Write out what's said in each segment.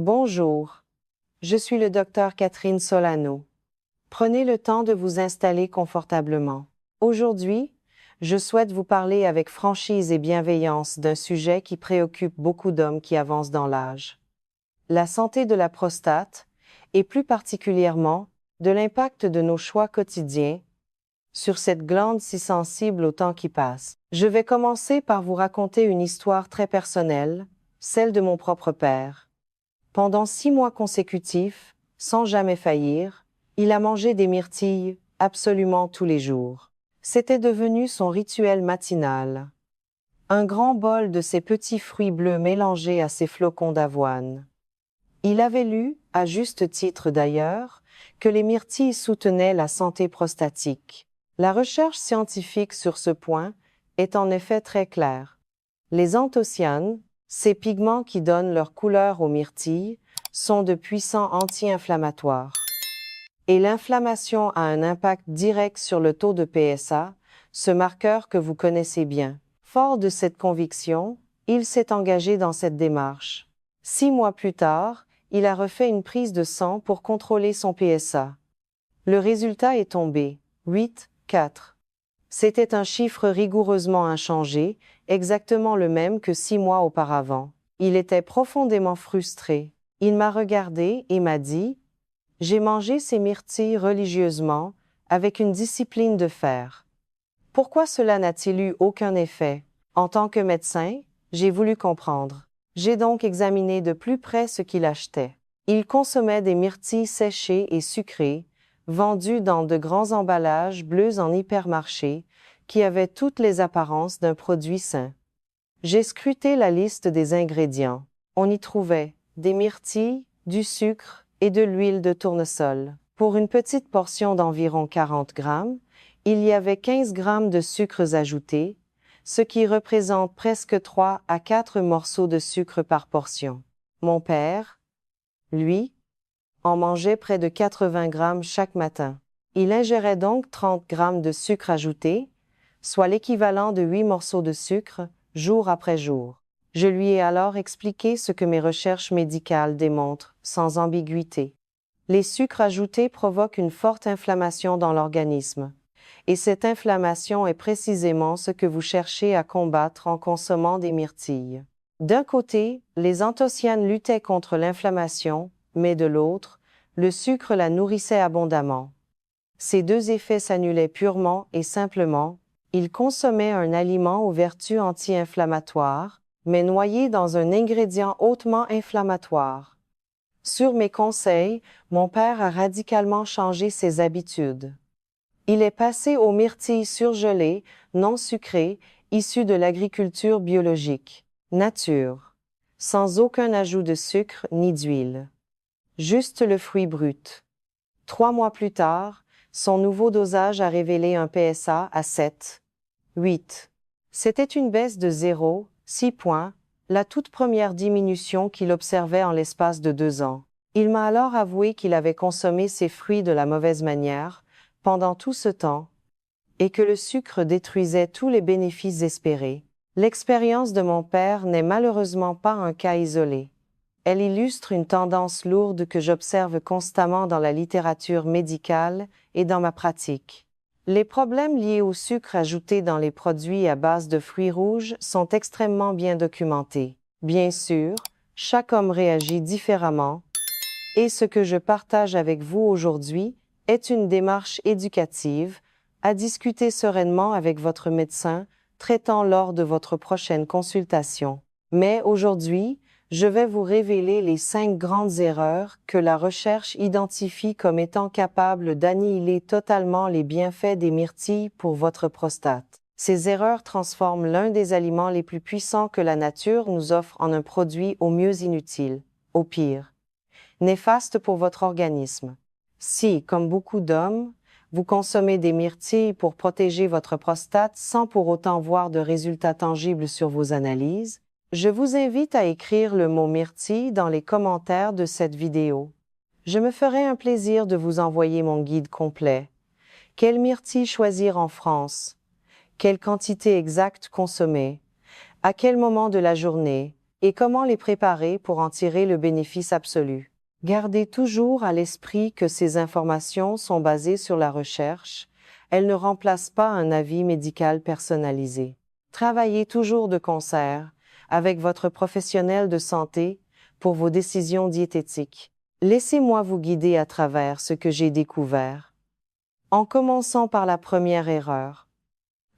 Bonjour, je suis le docteur Catherine Solano. Prenez le temps de vous installer confortablement. Aujourd'hui, je souhaite vous parler avec franchise et bienveillance d'un sujet qui préoccupe beaucoup d'hommes qui avancent dans l'âge. La santé de la prostate, et plus particulièrement, de l'impact de nos choix quotidiens sur cette glande si sensible au temps qui passe. Je vais commencer par vous raconter une histoire très personnelle, celle de mon propre père. Pendant 6 mois consécutifs, sans jamais faillir, il a mangé des myrtilles absolument tous les jours. C'était devenu son rituel matinal. Un grand bol de ces petits fruits bleus mélangés à ses flocons d'avoine. Il avait lu, à juste titre d'ailleurs, que les myrtilles soutenaient la santé prostatique. La recherche scientifique sur ce point est en effet très claire. Les anthocyanes, ces pigments qui donnent leur couleur aux myrtilles, sont de puissants anti-inflammatoires. Et l'inflammation a un impact direct sur le taux de PSA, ce marqueur que vous connaissez bien. Fort de cette conviction, il s'est engagé dans cette démarche. 6 mois plus tard, il a refait une prise de sang pour contrôler son PSA. Le résultat est tombé, 8,4. C'était un chiffre rigoureusement inchangé, exactement le même que 6 mois auparavant. Il était profondément frustré. Il m'a regardé et m'a dit « J'ai mangé ces myrtilles religieusement, avec une discipline de fer. Pourquoi cela n'a-t-il eu aucun effet? En tant que médecin, j'ai voulu comprendre. J'ai donc examiné de plus près ce qu'il achetait. Il consommait des myrtilles séchées et sucrées, vendues dans de grands emballages bleus en hypermarché, qui avaient toutes les apparences d'un produit sain. J'ai scruté la liste des ingrédients. On y trouvait des myrtilles, du sucre et de l'huile de tournesol. Pour une petite portion d'environ 40 grammes, il y avait 15 grammes de sucres ajoutés, ce qui représente presque 3 à 4 morceaux de sucre par portion. Mon père, lui, en mangeait près de 80 grammes chaque matin. Il ingérait donc 30 grammes de sucre ajouté, soit l'équivalent de 8 morceaux de sucre, jour après jour. Je lui ai alors expliqué ce que mes recherches médicales démontrent, sans ambiguïté. Les sucres ajoutés provoquent une forte inflammation dans l'organisme. Et cette inflammation est précisément ce que vous cherchez à combattre en consommant des myrtilles. D'un côté, les anthocyanes luttaient contre l'inflammation, mais de l'autre, le sucre la nourrissait abondamment. Ces deux effets s'annulaient purement et simplement. Il consommait un aliment aux vertus anti-inflammatoires, mais noyé dans un ingrédient hautement inflammatoire. Sur mes conseils, mon père a radicalement changé ses habitudes. Il est passé aux myrtilles surgelées, non sucrées, issues de l'agriculture biologique, nature, sans aucun ajout de sucre ni d'huile. Juste le fruit brut. 3 mois plus tard, son nouveau dosage a révélé un PSA à 7,8. C'était une baisse de 0,6 points, la toute première diminution qu'il observait en l'espace de 2 ans. Il m'a alors avoué qu'il avait consommé ses fruits de la mauvaise manière, pendant tout ce temps, et que le sucre détruisait tous les bénéfices espérés. L'expérience de mon père n'est malheureusement pas un cas isolé. Elle illustre une tendance lourde que j'observe constamment dans la littérature médicale et dans ma pratique. Les problèmes liés au sucre ajouté dans les produits à base de fruits rouges sont extrêmement bien documentés. Bien sûr, chaque homme réagit différemment, et ce que je partage avec vous aujourd'hui est une démarche éducative, à discuter sereinement avec votre médecin traitant lors de votre prochaine consultation. Mais aujourd'hui, je vais vous révéler les 5 grandes erreurs que la recherche identifie comme étant capables d'annihiler totalement les bienfaits des myrtilles pour votre prostate. Ces erreurs transforment l'un des aliments les plus puissants que la nature nous offre en un produit au mieux inutile, au pire néfaste pour votre organisme. Si, comme beaucoup d'hommes, vous consommez des myrtilles pour protéger votre prostate sans pour autant voir de résultats tangibles sur vos analyses, je vous invite à écrire le mot myrtille dans les commentaires de cette vidéo. Je me ferai un plaisir de vous envoyer mon guide complet. Quelle myrtille choisir en France? Quelle quantité exacte consommer? À quel moment de la journée? et comment les préparer pour en tirer le bénéfice absolu. Gardez toujours à l'esprit que ces informations sont basées sur la recherche, elles ne remplacent pas un avis médical personnalisé. Travaillez toujours de concert avec votre professionnel de santé pour vos décisions diététiques. Laissez-moi vous guider à travers ce que j'ai découvert. En commençant par la première erreur,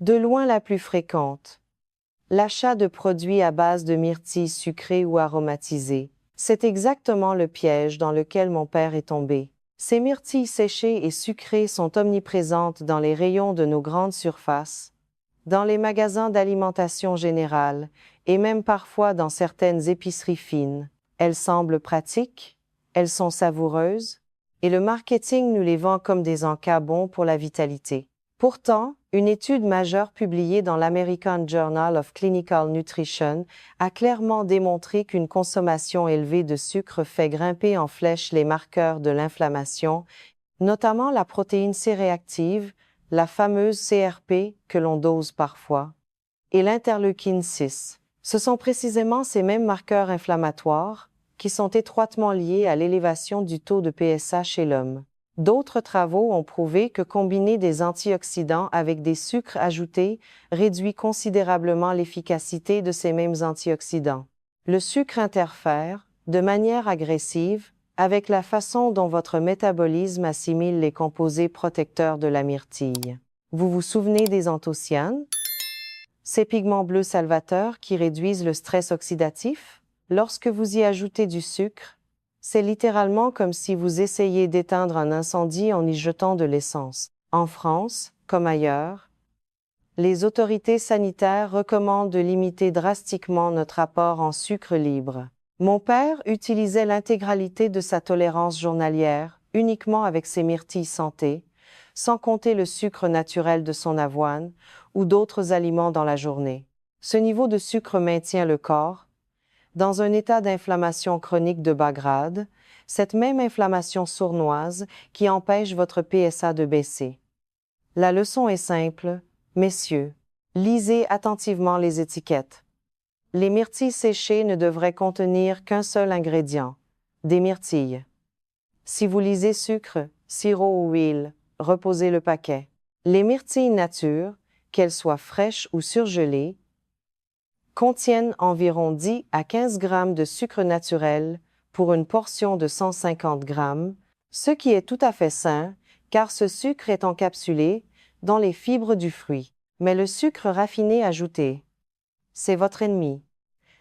de loin la plus fréquente, l'achat de produits à base de myrtilles sucrées ou aromatisées. C'est exactement le piège dans lequel mon père est tombé. Ces myrtilles séchées et sucrées sont omniprésentes dans les rayons de nos grandes surfaces, dans les magasins d'alimentation générale et même parfois dans certaines épiceries fines. Elles semblent pratiques, elles sont savoureuses, et le marketing nous les vend comme des encas bons pour la vitalité. Pourtant, une étude majeure publiée dans l'American Journal of Clinical Nutrition a clairement démontré qu'une consommation élevée de sucre fait grimper en flèche les marqueurs de l'inflammation, notamment la protéine C-réactive, la fameuse CRP que l'on dose parfois, et l'interleukine 6. Ce sont précisément ces mêmes marqueurs inflammatoires qui sont étroitement liés à l'élévation du taux de PSA chez l'homme. D'autres travaux ont prouvé que combiner des antioxydants avec des sucres ajoutés réduit considérablement l'efficacité de ces mêmes antioxydants. Le sucre interfère, de manière agressive, avec la façon dont votre métabolisme assimile les composés protecteurs de la myrtille. Vous vous souvenez des anthocyanes? Ces pigments bleus salvateurs qui réduisent le stress oxydatif? Lorsque vous y ajoutez du sucre, c'est littéralement comme si vous essayiez d'éteindre un incendie en y jetant de l'essence. En France, comme ailleurs, les autorités sanitaires recommandent de limiter drastiquement notre apport en sucre libre. Mon père utilisait l'intégralité de sa tolérance journalière, uniquement avec ses myrtilles santé, sans compter le sucre naturel de son avoine ou d'autres aliments dans la journée. Ce niveau de sucre maintient le corps dans un état d'inflammation chronique de bas grade, cette même inflammation sournoise qui empêche votre PSA de baisser. La leçon est simple, messieurs. Lisez attentivement les étiquettes. Les myrtilles séchées ne devraient contenir qu'un seul ingrédient, des myrtilles. Si vous lisez sucre, sirop ou huile, reposez le paquet. Les myrtilles nature, qu'elles soient fraîches ou surgelées, contiennent environ 10 à 15 grammes de sucre naturel pour une portion de 150 grammes, ce qui est tout à fait sain, car ce sucre est encapsulé dans les fibres du fruit. Mais le sucre raffiné ajouté, c'est votre ennemi.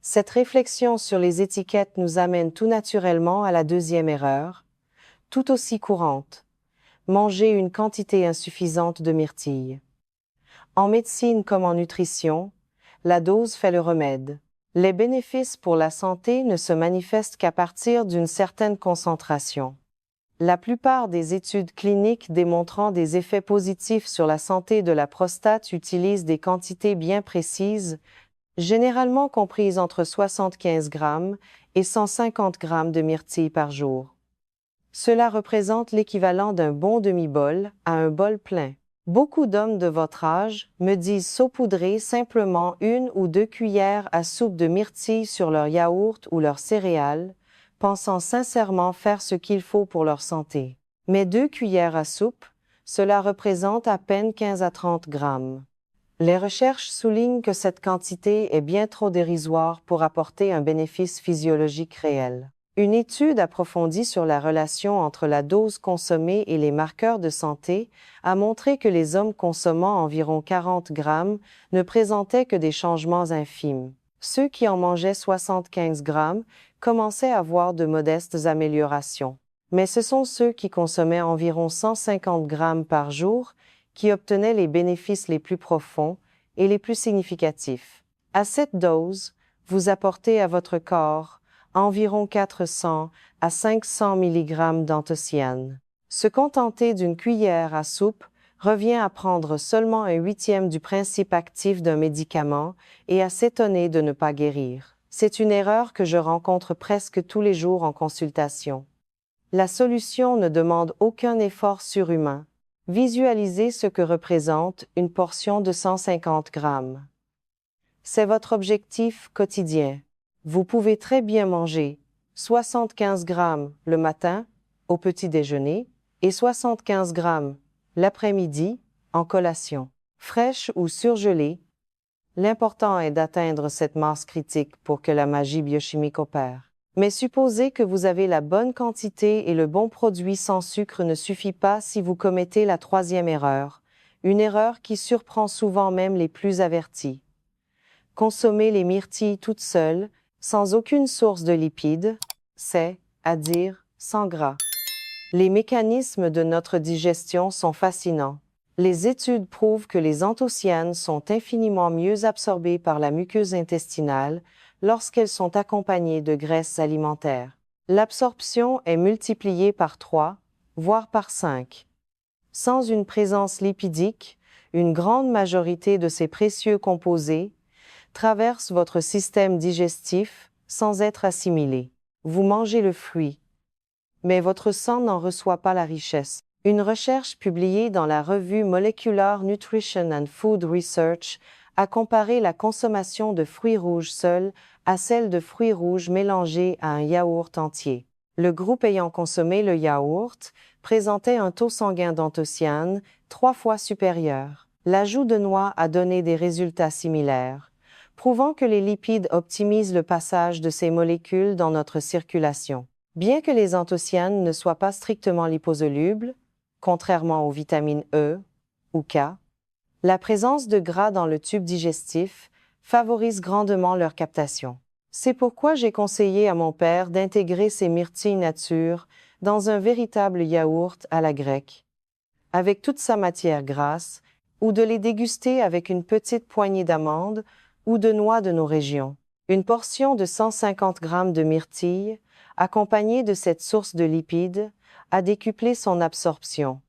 Cette réflexion sur les étiquettes nous amène tout naturellement à la deuxième erreur, tout aussi courante. Manger une quantité insuffisante de myrtilles. En médecine comme en nutrition, la dose fait le remède. Les bénéfices pour la santé ne se manifestent qu'à partir d'une certaine concentration. La plupart des études cliniques démontrant des effets positifs sur la santé de la prostate utilisent des quantités bien précises, généralement comprises entre 75 grammes et 150 grammes de myrtilles par jour. Cela représente l'équivalent d'un bon demi-bol à un bol plein. Beaucoup d'hommes de votre âge me disent saupoudrer simplement 1 ou 2 cuillères à soupe de myrtilles sur leur yaourt ou leurs céréales, pensant sincèrement faire ce qu'il faut pour leur santé. Mais 2 cuillères à soupe, cela représente à peine 15 à 30 grammes. Les recherches soulignent que cette quantité est bien trop dérisoire pour apporter un bénéfice physiologique réel. Une étude approfondie sur la relation entre la dose consommée et les marqueurs de santé a montré que les hommes consommant environ 40 grammes ne présentaient que des changements infimes. Ceux qui en mangeaient 75 grammes commençaient à voir de modestes améliorations. Mais ce sont ceux qui consommaient environ 150 grammes par jour qui obtenaient les bénéfices les plus profonds et les plus significatifs. À cette dose, vous apportez à votre corps environ 400 à 500 mg d'anthocyanes. Se contenter d'une cuillère à soupe revient à prendre seulement 1/8 du principe actif d'un médicament et à s'étonner de ne pas guérir. C'est une erreur que je rencontre presque tous les jours en consultation. La solution ne demande aucun effort surhumain. Visualisez ce que représente une portion de 150 grammes. C'est votre objectif quotidien. Vous pouvez très bien manger 75 grammes le matin, au petit déjeuner, et 75 grammes l'après-midi, en collation. Fraîche ou surgelée, l'important est d'atteindre cette masse critique pour que la magie biochimique opère. Mais supposez que vous avez la bonne quantité et le bon produit sans sucre ne suffit pas si vous commettez la troisième erreur, une erreur qui surprend souvent même les plus avertis. Consommer les myrtilles toutes seules, sans aucune source de lipides, c'est, à dire, sans gras. Les mécanismes de notre digestion sont fascinants. Les études prouvent que les anthocyanes sont infiniment mieux absorbées par la muqueuse intestinale lorsqu'elles sont accompagnées de graisses alimentaires. L'absorption est multipliée par 3, voire par 5. Sans une présence lipidique, une grande majorité de ces précieux composés traversent votre système digestif sans être assimilés. Vous mangez le fruit, mais votre sang n'en reçoit pas la richesse. Une recherche publiée dans la revue Molecular Nutrition and Food Research a comparé la consommation de fruits rouges seuls à celle de fruits rouges mélangés à un yaourt entier. Le groupe ayant consommé le yaourt présentait un taux sanguin d'anthocyanes 3 fois supérieur. L'ajout de noix a donné des résultats similaires, prouvant que les lipides optimisent le passage de ces molécules dans notre circulation. Bien que les anthocyanes ne soient pas strictement liposolubles, contrairement aux vitamines E ou K, la présence de gras dans le tube digestif favorise grandement leur captation. C'est pourquoi j'ai conseillé à mon père d'intégrer ces myrtilles nature dans un véritable yaourt à la grecque, avec toute sa matière grasse, ou de les déguster avec une petite poignée d'amandes ou de noix de nos régions. Une portion de 150 grammes de myrtilles, accompagnée de cette source de lipides, a décuplé son absorption.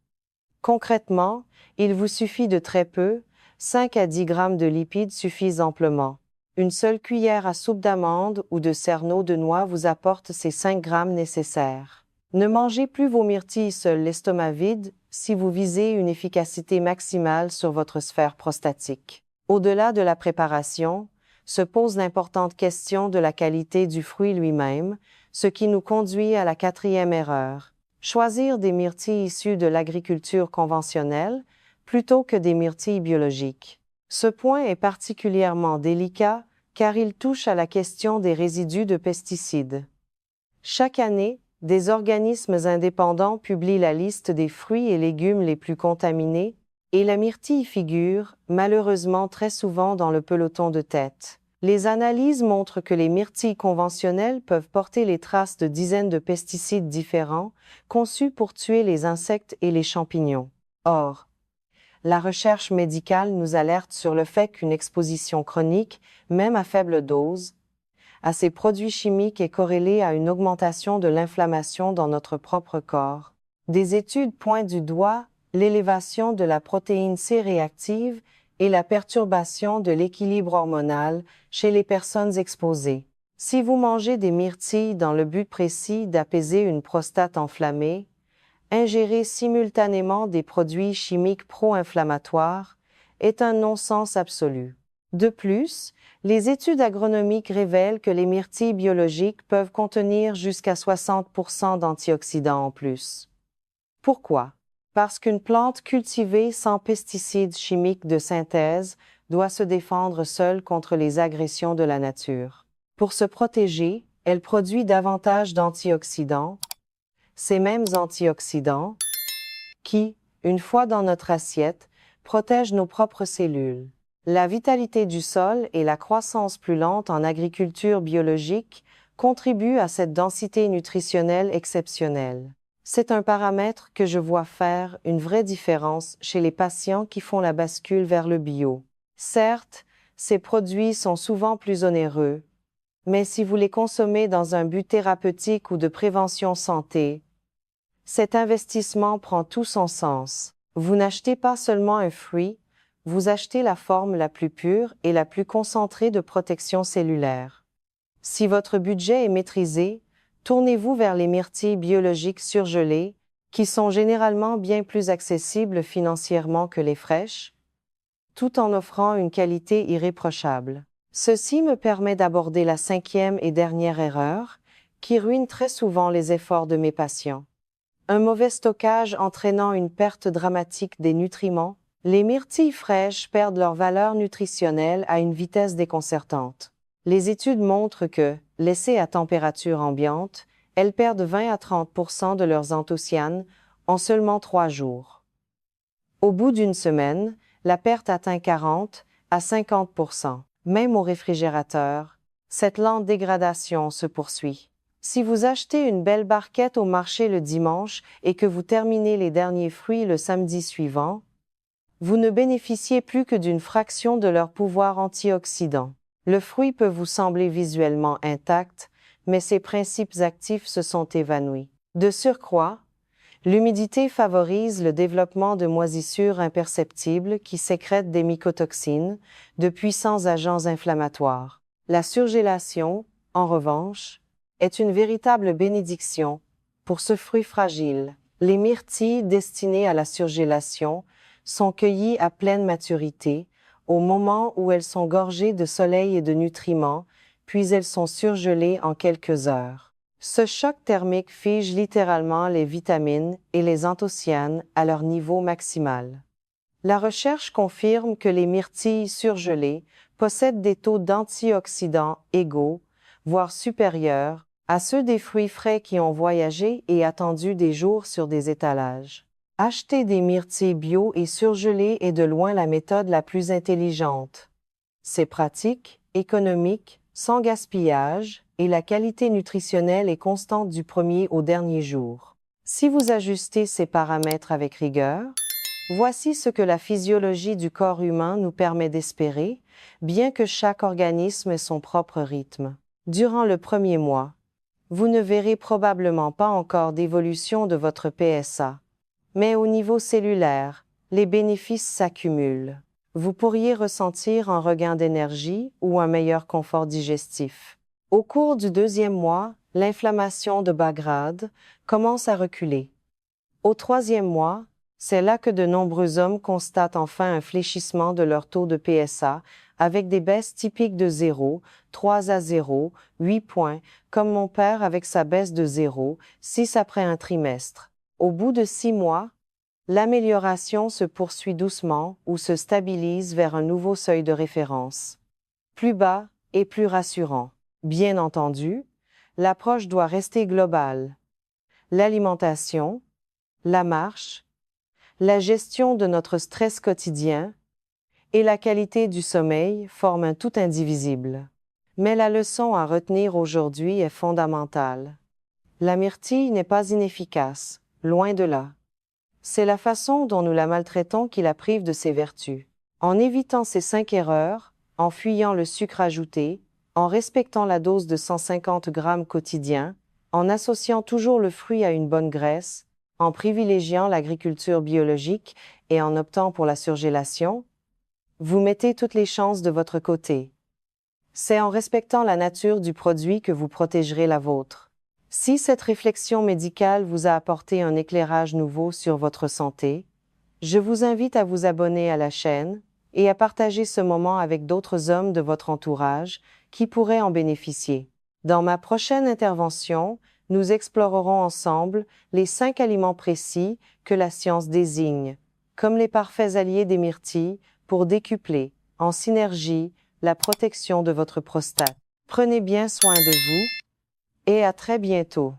Concrètement, il vous suffit de très peu, 5 à 10 grammes de lipides suffisent amplement. Une seule cuillère à soupe d'amandes ou de cerneau de noix vous apporte ces 5 grammes nécessaires. Ne mangez plus vos myrtilles seules l'estomac vide si vous visez une efficacité maximale sur votre sphère prostatique. Au-delà de la préparation, se pose l'importante question de la qualité du fruit lui-même, ce qui nous conduit à la 4e erreur. Choisir des myrtilles issues de l'agriculture conventionnelle plutôt que des myrtilles biologiques. Ce point est particulièrement délicat car il touche à la question des résidus de pesticides. Chaque année, des organismes indépendants publient la liste des fruits et légumes les plus contaminés, et la myrtille figure, malheureusement très souvent dans le peloton de tête. Les analyses montrent que les myrtilles conventionnelles peuvent porter les traces de dizaines de pesticides différents, conçus pour tuer les insectes et les champignons. Or, la recherche médicale nous alerte sur le fait qu'une exposition chronique, même à faible dose, à ces produits chimiques est corrélée à une augmentation de l'inflammation dans notre propre corps. Des études pointent du doigt l'élévation de la protéine C réactive et la perturbation de l'équilibre hormonal chez les personnes exposées. Si vous mangez des myrtilles dans le but précis d'apaiser une prostate enflammée, ingérer simultanément des produits chimiques pro-inflammatoires est un non-sens absolu. De plus, les études agronomiques révèlent que les myrtilles biologiques peuvent contenir jusqu'à 60% d'antioxydants en plus. Pourquoi? Parce qu'une plante cultivée sans pesticides chimiques de synthèse doit se défendre seule contre les agressions de la nature. Pour se protéger, elle produit davantage d'antioxydants, ces mêmes antioxydants qui, une fois dans notre assiette, protègent nos propres cellules. La vitalité du sol et la croissance plus lente en agriculture biologique contribuent à cette densité nutritionnelle exceptionnelle. C'est un paramètre que je vois faire une vraie différence chez les patients qui font la bascule vers le bio. Certes, ces produits sont souvent plus onéreux, mais si vous les consommez dans un but thérapeutique ou de prévention santé, cet investissement prend tout son sens. Vous n'achetez pas seulement un fruit, vous achetez la forme la plus pure et la plus concentrée de protection cellulaire. Si votre budget est maîtrisé, tournez-vous vers les myrtilles biologiques surgelées, qui sont généralement bien plus accessibles financièrement que les fraîches, tout en offrant une qualité irréprochable. Ceci me permet d'aborder la cinquième et dernière erreur, qui ruine très souvent les efforts de mes patients. Un mauvais stockage entraînant une perte dramatique des nutriments, les myrtilles fraîches perdent leur valeur nutritionnelle à une vitesse déconcertante. Les études montrent que, laissées à température ambiante, elles perdent 20 à 30% de leurs anthocyanes en seulement 3 jours. Au bout d'une semaine, la perte atteint 40 à 50%. Même au réfrigérateur, cette lente dégradation se poursuit. Si vous achetez une belle barquette au marché le dimanche et que vous terminez les derniers fruits le samedi suivant, vous ne bénéficiez plus que d'une fraction de leur pouvoir antioxydant. Le fruit peut vous sembler visuellement intact, mais ses principes actifs se sont évanouis. De surcroît, l'humidité favorise le développement de moisissures imperceptibles qui sécrètent des mycotoxines, de puissants agents inflammatoires. La surgélation, en revanche, est une véritable bénédiction pour ce fruit fragile. Les myrtilles destinées à la surgélation sont cueillies à pleine maturité, au moment où elles sont gorgées de soleil et de nutriments, puis elles sont surgelées en quelques heures. Ce choc thermique fige littéralement les vitamines et les anthocyanes à leur niveau maximal. La recherche confirme que les myrtilles surgelées possèdent des taux d'antioxydants égaux, voire supérieurs, à ceux des fruits frais qui ont voyagé et attendu des jours sur des étalages. Acheter des myrtilles bio et surgelées est de loin la méthode la plus intelligente. C'est pratique, économique, sans gaspillage, et la qualité nutritionnelle est constante du premier au dernier jour. Si vous ajustez ces paramètres avec rigueur, voici ce que la physiologie du corps humain nous permet d'espérer, bien que chaque organisme ait son propre rythme. Durant le premier mois, vous ne verrez probablement pas encore d'évolution de votre PSA. Mais au niveau cellulaire, les bénéfices s'accumulent. Vous pourriez ressentir un regain d'énergie ou un meilleur confort digestif. Au cours du deuxième mois, l'inflammation de bas grade commence à reculer. Au troisième mois, c'est là que de nombreux hommes constatent enfin un fléchissement de leur taux de PSA avec des baisses typiques de 0, 3 à 0, 8 points, comme mon père avec sa baisse de 0, 6 après un trimestre. Au bout de 6 mois, l'amélioration se poursuit doucement ou se stabilise vers un nouveau seuil de référence. Plus bas et plus rassurant. Bien entendu, l'approche doit rester globale. L'alimentation, la marche, la gestion de notre stress quotidien et la qualité du sommeil forment un tout indivisible. Mais la leçon à retenir aujourd'hui est fondamentale. La myrtille n'est pas inefficace, loin de là. C'est la façon dont nous la maltraitons qui la prive de ses vertus. En évitant ces 5 erreurs, en fuyant le sucre ajouté, en respectant la dose de 150 grammes quotidien, en associant toujours le fruit à une bonne graisse, en privilégiant l'agriculture biologique et en optant pour la surgélation, vous mettez toutes les chances de votre côté. C'est en respectant la nature du produit que vous protégerez la vôtre. Si cette réflexion médicale vous a apporté un éclairage nouveau sur votre santé, je vous invite à vous abonner à la chaîne et à partager ce moment avec d'autres hommes de votre entourage qui pourraient en bénéficier. Dans ma prochaine intervention, nous explorerons ensemble les 5 aliments précis que la science désigne, comme les parfaits alliés des myrtilles, pour décupler, en synergie, la protection de votre prostate. Prenez bien soin de vous et à très bientôt.